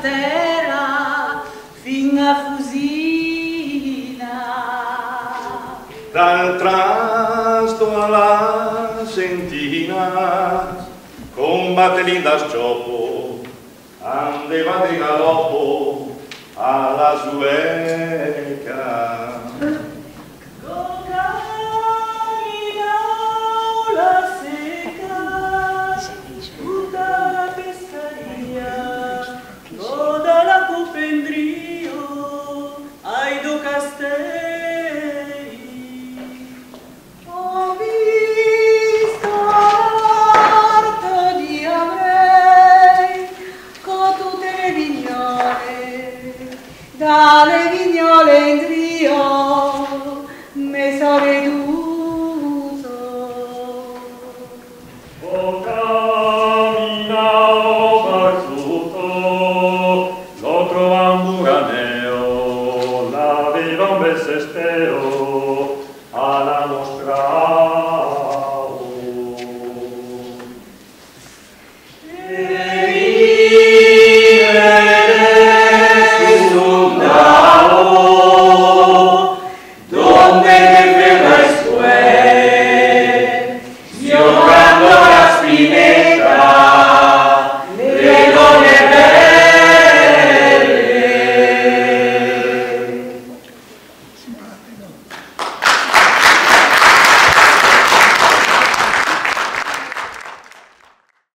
terra fin a Fusina. Dal trasto alla sentina, combatte linda scioppo, andeva di galoppo alla sueca. Ai do castelli ho visto l'orto di Avrei con tutte le vignole, dalle vignole in trio, me sole